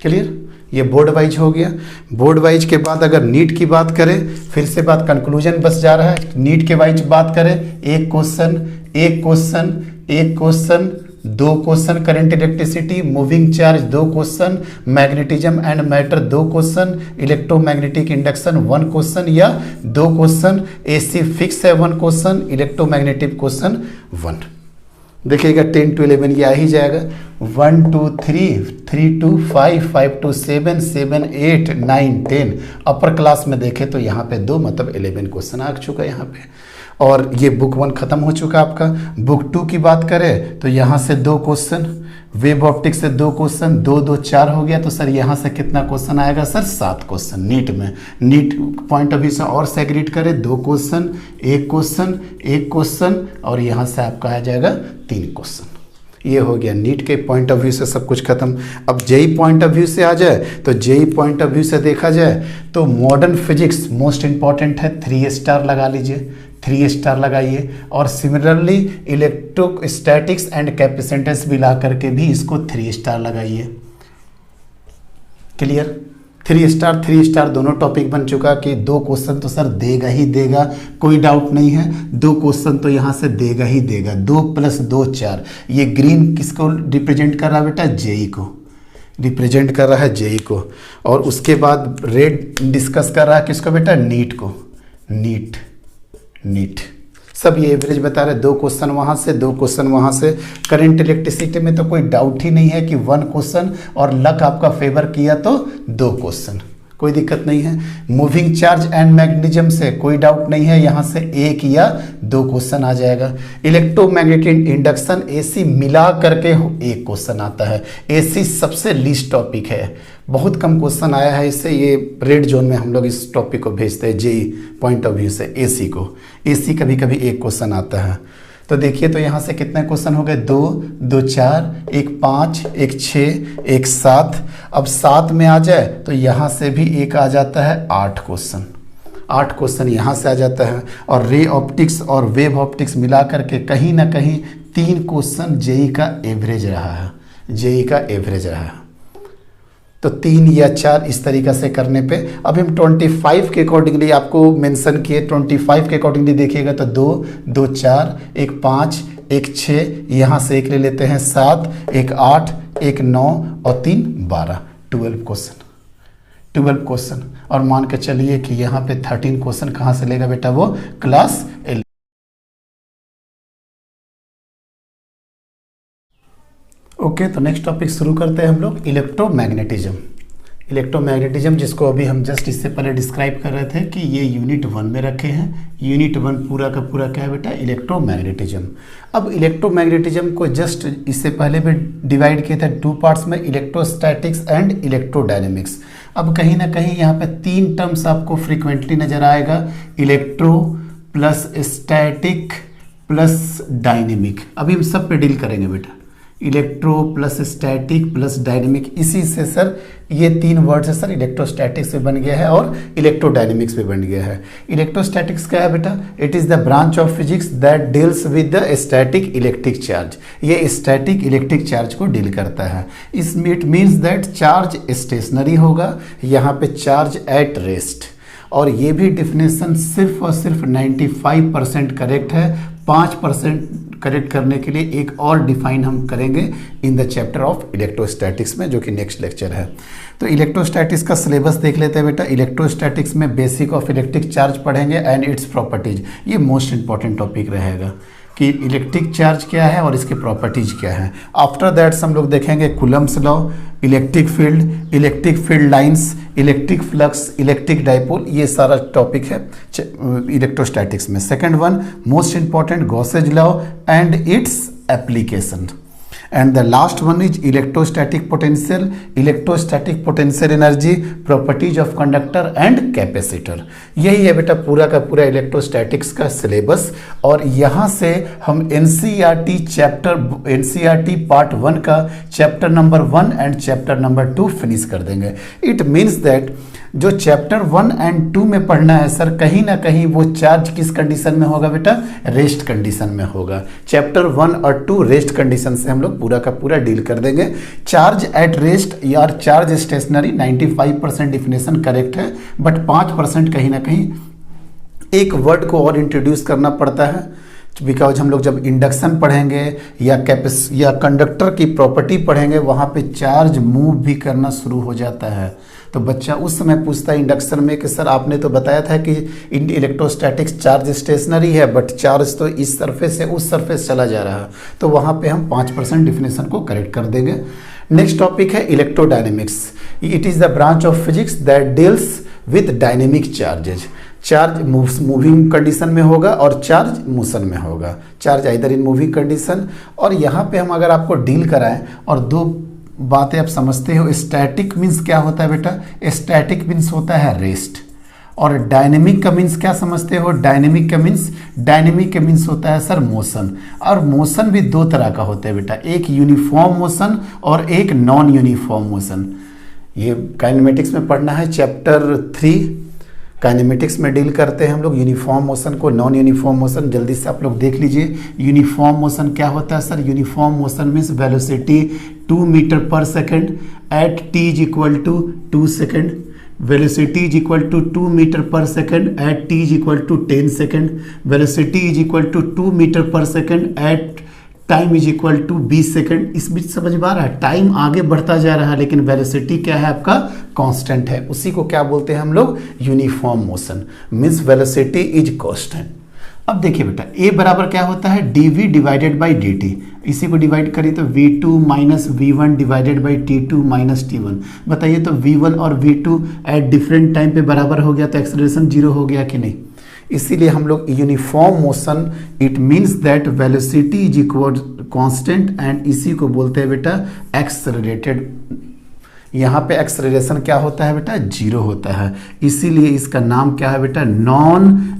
क्लियर, ये बोर्ड वाइज हो गया। बोर्ड वाइज के बाद अगर नीट की बात करें, फिर से बात कंक्लूजन बस जा रहा है। नीट के वाइज बात करें, एक क्वेश्चन, दो question current electricity, moving charge 2 question, magnetism and matter 2 question, electromagnetic induction 1 question या 2 क्वेश्चन, एसी फिक्स है 1 क्वेश्चन, इलेक्ट्रोमैग्नेटिक क्वेश्चन 1। देखिएगा 10 to 11 ये आ ही जाएगा। 1 2 3, 3 to 5, 5 to 7, 7 8 9 10। अपर क्लास में देखें तो यहाँ पे 2 मतलब 11 क्वेश्चन आ चुका है यहाँ पे, और ये बुक 1 खत्म हो चुका आपका। बुक 2 की बात करें तो यहाँ से 2 क्वेश्चन, वेब ऑप्टिक्स से 2 क्वेश्चन, 2 2 4 हो गया, तो सर यहाँ से कितना क्वेश्चन आएगा सर 7 क्वेश्चन नीट में। नीट पॉइंट ऑफ व्यू से और सेग्रीट करें, 2 क्वेश्चन, 1 क्वेश्चन, और यहाँ से आपका आ जाएगा 3 क्वेश्चन। ये हो गया नीट के पॉइंट ऑफ व्यू से सब कुछ खत्म। अब जेई पॉइंट ऑफ व्यू से आ जाए तो जेई पॉइंट ऑफ व्यू से देखा जाए तो मॉडर्न फिजिक्स मोस्ट इंपॉर्टेंट है, 3 स्टार लगा लीजिए, 3 स्टार लगाइए। और सिमिलरली इलेक्ट्रोस्टैटिक्स एंड कैपेसिटेंस मिला करके भी इसको 3 स्टार लगाइए। क्लियर, 3 स्टार दोनों टॉपिक बन चुका कि 2 क्वेश्चन तो सर देगा ही देगा, कोई डाउट नहीं है, 2 क्वेश्चन तो यहाँ से देगा ही देगा। 2 + 2 4। ये ग्रीन किसको रिप्रेजेंट कर रहा है बेटा, जेई को रिप्रेजेंट कर रहा है, जेई को। और उसके बाद रेड डिस्कस कर रहा है किसको बेटा, नीट को, नीट सब ये एवरेज बता रहे, 2 क्वेश्चन वहाँ से, 2 क्वेश्चन वहाँ से। करंट इलेक्ट्रिसिटी में तो कोई डाउट ही नहीं है कि 1 क्वेश्चन, और लक आपका फेवर किया तो 2 क्वेश्चन, कोई दिक्कत नहीं है। मूविंग चार्ज एंड मैग्नेटिज्म से कोई डाउट नहीं है, यहाँ से 1 या 2 क्वेश्चन आ जाएगा। इलेक्ट्रोमैग्नेटिक इंडक्शन एसी मिला करके 1 क्वेश्चन आता है। एसी सबसे लीस्ट टॉपिक है, बहुत कम क्वेश्चन आया है इससे, ये रेड जोन में हम लोग इस टॉपिक को भेजते हैं जेई पॉइंट ऑफ व्यू से। एसी को, एसी कभी कभी 1 क्वेश्चन आता है। तो देखिए तो यहाँ से कितने क्वेश्चन हो गए, 2 2 4, 1 5, 1 6, 1 7। अब 7 में आ जाए तो यहाँ से भी 1 आ जाता है, 8 क्वेश्चन, 8 क्वेश्चन यहाँ से आ जाता है। और रे ऑप्टिक्स और वेव ऑप्टिक्स मिला करके कहीं ना कहीं 3 क्वेश्चन जेई का एवरेज रहा है, जेई का एवरेज रहा है। तो 3 या 4 इस तरीक़ा से करने पे अभी हम 25 के अकॉर्डिंगली आपको मेंशन किए। 25 के अकॉर्डिंगली देखिएगा तो 2 2 4, 1 5, 1 6, यहाँ से 1 ले लेते हैं 7, 1 8, 1 9 और 3 12, 12 क्वेश्चन। और मान के चलिए कि यहाँ पे 13 क्वेश्चन कहाँ से लेगा बेटा, वो क्लास 11। ओके, तो नेक्स्ट टॉपिक शुरू करते हैं हम लोग, इलेक्ट्रोमैग्नेटिज्म, जिसको अभी हम जस्ट इससे पहले डिस्क्राइब कर रहे थे कि ये यूनिट 1 में रखे हैं। यूनिट 1 पूरा का पूरा क्या है बेटा, इलेक्ट्रोमैग्नेटिज्म। अब इलेक्ट्रोमैग्नेटिज्म को जस्ट इससे पहले भी डिवाइड किए थे 2 पार्ट्स में, इलेक्ट्रोस्टैटिक्स एंड इलेक्ट्रोडायनेमिक्स। अब कहीं ना कहीं यहाँ पे 3 टर्म्स आपको फ्रिक्वेंटली नजर आएगा, electro plus static plus dynamic. अभी हम सब पे डील करेंगे बेटा, electro plus static plus dynamic, इसी से सर ये तीन वर्ड से सर इलेक्ट्रोस्टैटिक्स भी बन गया है और इलेक्ट्रोडायनेमिक्स भी बन गया है। इलेक्ट्रोस्टैटिक्स क्या है बेटा? It is the branch of physics that deals with the static electric charge. ये स्टैटिक इलेक्ट्रिक चार्ज को डील करता है। It means that charge stationary होगा, यहाँ पे चार्ज एट रेस्ट। और ये भी डिफिनेशन सिर्फ और सिर्फ 95% करेक्ट है। 5% करेक्ट करने के लिए एक और डिफाइन हम करेंगे in the chapter of electrostatics में, जो कि नेक्स्ट लेक्चर है। तो इलेक्ट्रोस्टैटिक्स का सिलेबस देख लेते हैं बेटा। इलेक्ट्रोस्टैटिक्स में बेसिक ऑफ इलेक्ट्रिक चार्ज पढ़ेंगे एंड इट्स प्रॉपर्टीज। ये मोस्ट इंपॉर्टेंट टॉपिक रहेगा कि इलेक्ट्रिक चार्ज क्या है और इसके प्रॉपर्टीज क्या है। आफ्टर दैट्स हम लोग देखेंगे Coulomb's law, electric field lines, electric flux, electric dipole, ये सारा टॉपिक है इलेक्ट्रोस्टैटिक्स में। Second one most important Gauss's law and its application. And the last one is electrostatic potential energy, properties of conductor and capacitor. यही है बेटा पूरा का पूरा इलेक्ट्रोस्टैटिक्स का सिलेबस। और यहाँ से हम एनसीईआरटी पार्ट 1 का chapter number 1 and chapter number 2 finish कर देंगे। इट मीन्स दैट जो चैप्टर 1 एंड 2 में पढ़ना है सर, कहीं ना कहीं वो चार्ज किस कंडीशन में होगा बेटा? रेस्ट कंडीशन में होगा। चैप्टर 1 और 2 रेस्ट कंडीशन से हम लोग पूरा का पूरा डील कर देंगे। चार्ज एट रेस्ट या चार्ज स्टेशनरी 95% डिफिनेशन करेक्ट है, बट 5% कहीं ना कहीं एक वर्ड को और इंट्रोड्यूस करना पड़ता है। बिकॉज हम लोग जब इंडक्शन पढ़ेंगे या कंडक्टर की प्रॉपर्टी पढ़ेंगे, वहाँ पे चार्ज मूव भी करना शुरू हो जाता है। तो बच्चा उस समय पूछता है इंडक्शन में कि सर आपने तो बताया था कि इलेक्ट्रोस्टैटिक्स चार्ज स्टेशनरी है, बट चार्ज तो इस सरफेस से उस सरफेस चला जा रहा है। तो वहाँ पे हम 5% डिफिनेशन को करेक्ट कर देंगे। नेक्स्ट टॉपिक है electrodynamics. It is the branch of physics that deals with dynamic charges. Charge moving condition में होगा और चार्ज मोशन में होगा। Charge either in moving condition, और यहाँ पे हम अगर आपको डील कराएं और दो बातें आप समझते हो। स्टैटिक मीन्स क्या होता है बेटा? स्टैटिक मीन्स होता है रेस्ट। और डायनेमिक का मीन्स क्या समझते हो? डायनेमिक का मीन्स होता है सर मोशन। और मोशन भी दो तरह का होता है बेटा, एक यूनिफॉर्म मोशन और एक नॉन यूनिफॉर्म मोशन। ये काइनेमेटिक्स में पढ़ना है, चैप्टर 3 काइनेमेटिक्स में डील करते हैं हम लोग यूनिफॉर्म मोशन को, नॉन यूनिफॉर्म मोशन। जल्दी से आप लोग देख लीजिए यूनिफॉर्म मोशन क्या होता है sir. Uniform motion means velocity 2 metre per second at t is equal to 2 second. Velocity is equal to 2 metre per second at t is equal to 10 second. Velocity is equal to 2 metre per second at time is equal to 20 second. इस बीच समझ में आ रहा है? Time आगे बढ़ता जा रहा है लेकिन वेलोसिटी क्या है आपका? कांस्टेंट है। उसी को क्या बोलते हैं हम लोग? Uniform motion means velocity is constant. अब देखिए बेटा ए बराबर क्या होता है? dv divided by dt। इसी को डिवाइड करिए तो v2 minus v1 divided by t2 minus t1। बताइए तो v1 और v2 एट डिफरेंट टाइम पे बराबर हो गया तो एक्सेलरेशन 0 हो गया कि नहीं? इसीलिए हम लोग uniform motion it means that velocity is equal constant and इसी को बोलते हैं बेटा एक्सेलरेटेड। यहाँ पे एक्सेलरेशन क्या होता है बेटा? 0 होता है। इसीलिए इसका नाम क्या है बेटा? Non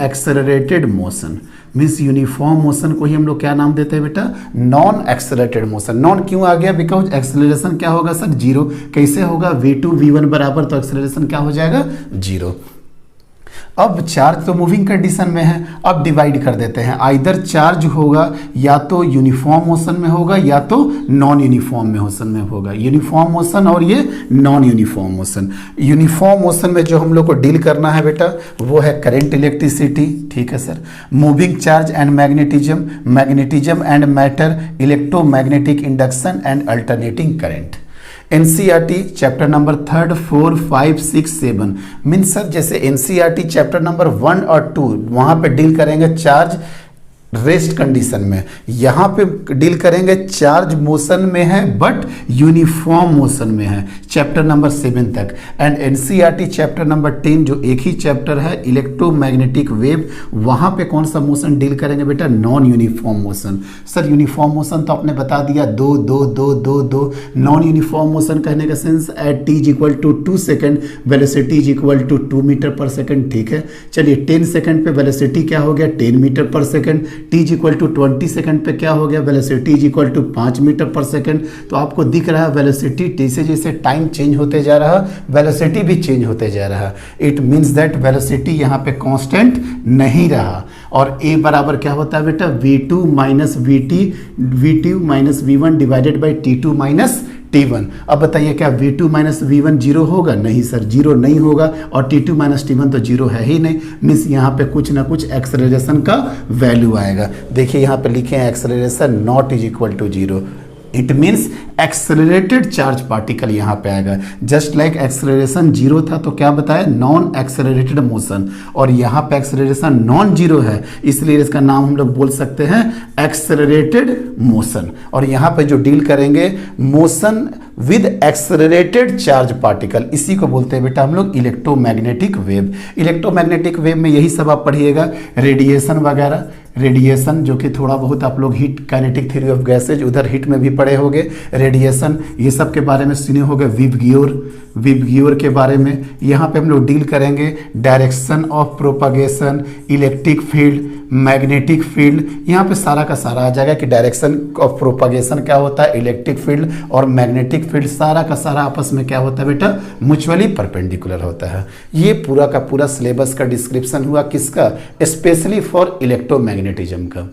accelerated motion. Means uniform motion को ही हम लोग क्या नाम देते हैं बेटा? Non accelerated motion. नॉन क्यों आ गया? बिकॉज एक्सेलरेशन क्या होगा सर? 0। कैसे होगा? v2 v1 बराबर, तो एक्सेलरेशन क्या हो जाएगा? 0। अब चार्ज तो मूविंग कंडीशन में है, अब डिवाइड कर देते हैं। आइदर चार्ज होगा या तो यूनिफॉर्म मोशन में होगा या तो नॉन यूनिफॉर्म मोशन में होगा। यूनिफॉर्म मोशन और ये non uniform motion. Uniform motion में जो हम लोग को डील करना है बेटा वो है करंट, इलेक्ट्रिसिटी। ठीक है sir. Moving charge and magnetism and matter, electromagnetic induction and alternating current. NCERT chapter number 3, 4, 5, 6, 7 means sir जैसे एनसीईआरटी चैप्टर नंबर 1 और 2 वहाँ पे डील करेंगे चार्ज रेस्ट कंडीशन में, यहाँ पे डील करेंगे चार्ज मोशन में है बट यूनिफॉर्म मोशन में है चैप्टर नंबर 7 तक। एंड एनसीईआरटी चैप्टर नंबर 10 जो एक ही चैप्टर है इलेक्ट्रोमैग्नेटिक वेव, वहाँ पे कौन सा मोशन डील करेंगे बेटा? Non uniform motion. Sir uniform motion तो आपने बता दिया 2 2 2 2 2। नॉन यूनिफॉर्म मोशन कहने का sense at t is equal to 2 second, velocity is equal to 2 metre per second. ठीक है, चलिए 10 सेकेंड पे वेलोसिटी क्या हो गया? 10 metre per second. t is equal to 20 second पे क्या हो गया, velocity is equal to 5 metre per second. तो आपको दिख रहा है वेलोसिटी जैसे जैसे टाइम चेंज होते जा रहा वेलोसिटी भी चेंज होते जा रहा। इट मीन्स दैट वेलोसिटी यहाँ पे कांस्टेंट नहीं रहा। और a बराबर क्या होता है बेटा, v2 minus v2 minus v1 divided by t2 minus t1। अब बताइए क्या v2 माइनस v1 जीरो होगा? नहीं सर, जीरो नहीं होगा। और t2 माइनस t1 तो जीरो है ही नहीं। मीन्स यहाँ पे कुछ ना कुछ एक्सेलरेशन का वैल्यू आएगा। देखिए यहाँ पे लिखे हैं acceleration not is equal to zero. It means accelerated charge particle यहाँ पे आएगा। जस्ट लाइक एक्सेलरेशन जीरो था तो क्या बताया, नॉन एक्सेलरेटेड मोशन। और यहाँ पे एक्सेलरेशन नॉन जीरो है, इसलिए इसका नाम हम लोग बोल सकते हैं एक्सेलरेटेड मोशन। और यहाँ पे जो डील करेंगे motion with accelerated charge particle, इसी को बोलते हैं बेटा हम लोग इलेक्ट्रोमैग्नेटिक वेव। इलेक्ट्रोमैग्नेटिक वेव में यही सब आप पढ़िएगा, रेडिएशन वगैरह। रेडिएशन जो कि थोड़ा बहुत आप लोग heat kinetic theory of gases उधर हीट में भी पढ़े होंगे। रेडिएशन ये सब के बारे में सुने होंगे। विबग्योर के बारे में यहाँ पे हम लोग डील करेंगे। Direction of propagation, electric field, magnetic field, यहाँ पे सारा का सारा आ जाएगा कि डायरेक्शन ऑफ प्रोपागेशन क्या होता है, इलेक्ट्रिक फील्ड और मैग्नेटिक फील्ड सारा का सारा आपस में क्या होता है बेटा, म्यूचुअली परपेंडिकुलर होता है। ये पूरा का पूरा सिलेबस का डिस्क्रिप्शन हुआ किसका, स्पेशली फॉर इलेक्ट्रोमैग्नेटिज्म का।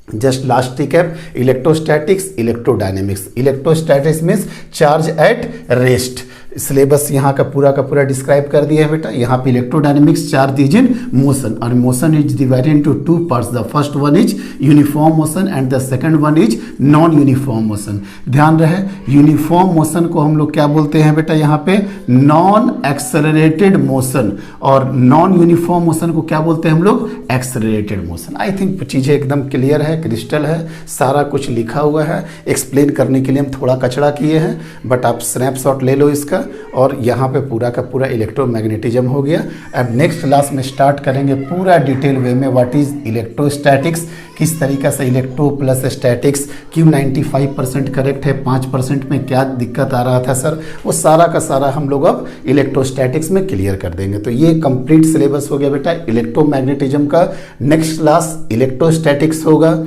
Just last recap, electrostatics, electrodynamics. Electrostatics means charge at rest. Syllabus यहाँ का पूरा डिस्क्राइब कर दिया है बेटा। यहाँ पे electrodynamics, charge is in motion, और motion is divided into two parts. The first one is uniform motion and the second one is non uniform motion. ध्यान रहे, यूनिफॉर्म मोशन को हम लोग क्या बोलते हैं बेटा, यहाँ पे नॉन एक्सेलरेटेड मोशन, और नॉन यूनिफॉर्म मोशन को क्या बोलते हैं हम लोग, एक्सेलरेटेड मोशन। आई थिंक चीज़ें एकदम क्लियर है, क्रिस्टल है, सारा कुछ लिखा हुआ है। एक्सप्लेन करने के लिए हम थोड़ा कचड़ा किए हैं, बट आप स्नैपशॉट ले लो इसका। और यहाँ पे पूरा का पूरा इलेक्ट्रोमैग्नेटिज्म हो गया। अब नेक्स्ट क्लास में स्टार्ट करेंगे पूरा डिटेल वे में व्हाट इज इलेक्ट्रोस्टैटिक्स, किस तरीका से इलेक्ट्रो प्लस स्टैटिक्स, क्यों 95% करेक्ट है, 5% में क्या दिक्कत आ रहा था सर, वो सारा का सारा हम लोग अब इलेक्ट्रोस्टैटिक्स में क्लियर कर देंगे। तो ये कंप्लीट सिलेबस हो गया बेटा इलेक्ट्रोमैग्नेटिज्म का। नेक्स्ट क्लास इलेक्ट्रोस्टैटिक्स होगा।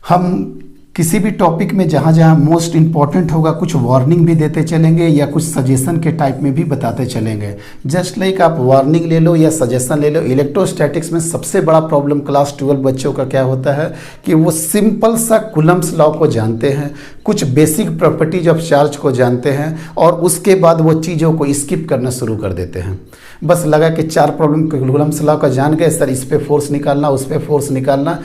हम किसी भी टॉपिक में जहाँ जहाँ मोस्ट इंपॉर्टेंट होगा कुछ वार्निंग भी देते चलेंगे या कुछ सजेशन के टाइप में भी बताते चलेंगे। जस्ट लाइक आप वार्निंग ले लो या सजेशन ले लो। इलेक्ट्रोस्टैटिक्स में सबसे बड़ा प्रॉब्लम क्लास 12 बच्चों का क्या होता है कि वो सिंपल सा कूलम्स लॉ को जानते हैं, कुछ बेसिक प्रॉपर्टीज ऑफ चार्ज को जानते हैं, और उसके बाद वो चीज़ों को स्किप करना शुरू कर देते हैं। बस लगा कि 4 प्रॉब्लम कूलम्स लॉ का जान गए सर, इस पर फोर्स निकालना, उस पर फोर्स निकालना।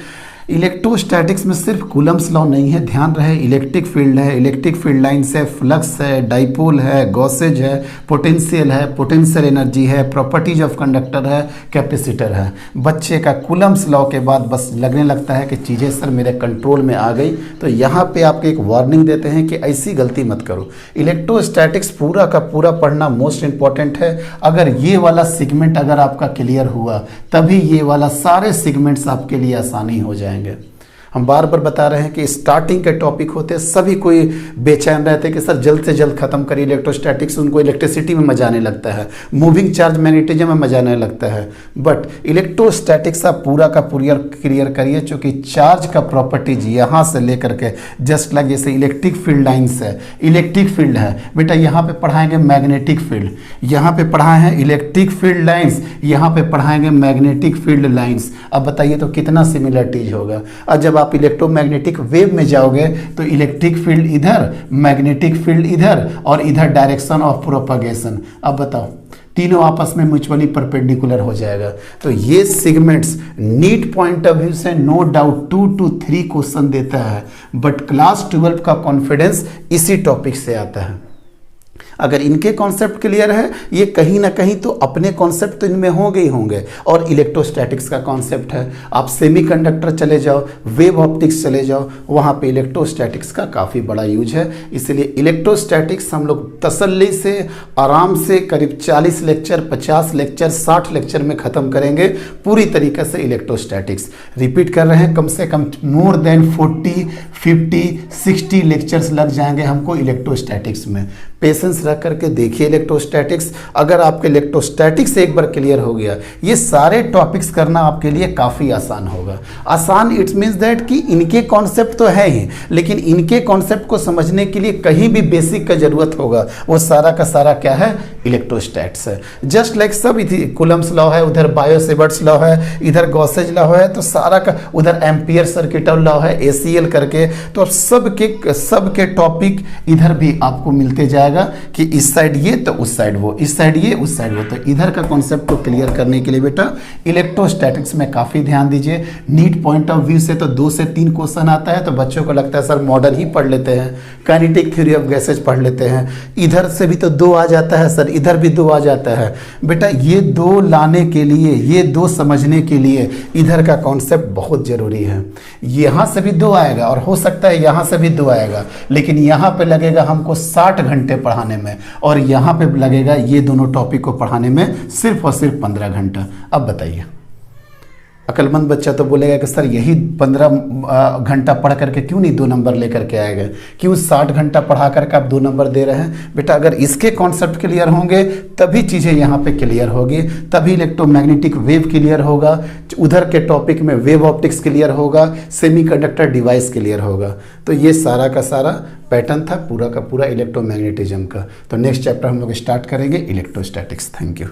इलेक्ट्रोस्टैटिक्स में सिर्फ कूलम्स लॉ नहीं है, ध्यान रहे, इलेक्ट्रिक फील्ड है, इलेक्ट्रिक फील्ड लाइन्स है, फ्लक्स है, डाइपोल है, गॉसेज है, पोटेंशियल है, पोटेंशियल एनर्जी है, प्रॉपर्टीज ऑफ कंडक्टर है, कैपेसिटर है। बच्चे का कूलम्स लॉ के बाद बस लगने लगता है कि चीज़ें सर मेरे कंट्रोल में आ गई। तो यहाँ पे आपको एक वार्निंग देते हैं कि ऐसी गलती मत करो। इलेक्ट्रोस्टैटिक्स पूरा का पूरा पढ़ना मोस्ट इंपॉर्टेंट है। अगर ये वाला सेगमेंट अगर आपका क्लियर हुआ तभी ये वाला सारे सेगमेंट्स आपके लिए आसानी हो जाएंगे। हम बार बार बता रहे हैं कि स्टार्टिंग के टॉपिक होते सभी कोई बेचैन रहते कि सर जल्द से जल्द खत्म करिए इलेक्ट्रोस्टैटिक्स। उनको इलेक्ट्रिसिटी में मजा आने लगता है, मूविंग चार्ज मैग्नेटिज्म में मजा आने लगता है। बट इलेक्ट्रोस्टैटिक्स आप पूरा का पूरा क्लियर करिए, चूँकि चार्ज का प्रॉपर्टीज यहाँ से लेकर के जस्ट लाइक जैसे इलेक्ट्रिक फील्ड लाइन्स है, इलेक्ट्रिक फील्ड है बेटा, यहाँ पे पढ़ाएंगे मैग्नेटिक फील्ड, यहाँ पे पढ़ाए हैं इलेक्ट्रिक फील्ड लाइन्स, यहाँ पे पढ़ाएंगे मैग्नेटिक फील्ड लाइन्स। अब बताइए तो कितना सिमिलरिटीज होगा। और जब आप इलेक्ट्रोमैग्नेटिक वेव में जाओगे तो इलेक्ट्रिक फील्ड इधर, मैग्नेटिक फील्ड इधर, और इधर डायरेक्शन ऑफ प्रोपगेशन। अब बताओ तीनों आपस में म्यूचुअली परपेंडिकुलर हो जाएगा। तो ये segments NEET point of view से नो डाउट 2 to 3 क्वेश्चन देता है, बट क्लास 12 का कॉन्फिडेंस इसी टॉपिक से आता है। अगर इनके कॉन्सेप्ट क्लियर है, ये कहीं ना कहीं तो अपने कॉन्सेप्ट तो इनमें होंगे ही होंगे। और इलेक्ट्रोस्टैटिक्स का कॉन्सेप्ट है, आप सेमीकंडक्टर चले जाओ, वेव ऑप्टिक्स चले जाओ, वहाँ पे इलेक्ट्रोस्टैटिक्स का काफ़ी बड़ा यूज है। इसलिए इलेक्ट्रोस्टैटिक्स हम लोग तसल्ली से आराम से करीब 40 लेक्चर, 50 लेक्चर, 60 लेक्चर में ख़त्म करेंगे पूरी तरीके से इलेक्ट्रोस्टैटिक्स। रिपीट कर रहे हैं, कम से कम मोर देन 40, 50, 60 लेक्चर्स लग जाएंगे हमको इलेक्ट्रोस्टैटिक्स में। पेशेंस रख करके देखिए इलेक्ट्रोस्टैटिक्स। अगर आपके इलेक्ट्रोस्टैटिक्स एक बार क्लियर हो गया, ये सारे टॉपिक्स करना आपके लिए काफ़ी आसान होगा। आसान इट्स मीन्स दैट कि इनके कॉन्सेप्ट तो है ही, लेकिन इनके कॉन्सेप्ट को समझने के लिए कहीं भी बेसिक का जरूरत होगा, वो सारा का सारा क्या है, इलेक्ट्रोस्टैट्स है। जस्ट लाइक सब कूलम्स लॉ है, उधर बायो-सेवर्ट्स लॉ है, इधर गॉसेज लॉ है, तो सारा का उधर एम्पियर सर्किट लॉ है, ACL करके, तो सब के टॉपिक इधर भी आपको मिलते जाएगा कि इस साइड ये तो उस साइड वो, इस साइड ये उस साइड वो। तो इधर का कॉन्सेप्ट को क्लियर करने के लिए बेटा इलेक्ट्रोस्टैटिक्स में काफ़ी ध्यान दीजिए। नीट पॉइंट ऑफ व्यू से तो 2 से 3 क्वेश्चन आता है, तो बच्चों को लगता है सर मॉडल ही पढ़ लेते हैं, काइनेटिक थ्योरी ऑफ गैसेज पढ़ लेते हैं, इधर से भी तो 2 आ जाता है सर, इधर भी 2 आ जाता है। बेटा ये 2 लाने के लिए, ये 2 समझने के लिए इधर का कॉन्सेप्ट बहुत ज़रूरी है। यहाँ से भी 2 आएगा और हो सकता है यहाँ से भी 2 आएगा, लेकिन यहाँ पे लगेगा हमको 60 घंटे पढ़ाने में, और यहाँ पे लगेगा ये दोनों टॉपिक को पढ़ाने में सिर्फ और सिर्फ 15 घंटा। अब बताइए, अक्लमंद बच्चा तो बोलेगा कि सर यही 15 घंटा पढ़ करके क्यों नहीं 2 नंबर लेकर के आएगा, क्यों 60 घंटा पढ़ा करके आप 2 नंबर दे रहे हैं। बेटा अगर इसके कॉन्सेप्ट क्लियर होंगे तभी चीज़ें यहाँ पे क्लियर होगी, तभी इलेक्ट्रोमैग्नेटिक वेव क्लियर होगा, उधर के टॉपिक में वेव ऑप्टिक्स क्लियर होगा, सेमीकंडक्टर डिवाइस क्लियर होगा। तो ये सारा का सारा पैटर्न था पूरा का पूरा इलेक्ट्रोमैग्नेटिज्म का। तो नेक्स्ट चैप्टर हम लोग स्टार्ट करेंगे इलेक्ट्रोस्टैटिक्स। Thank you.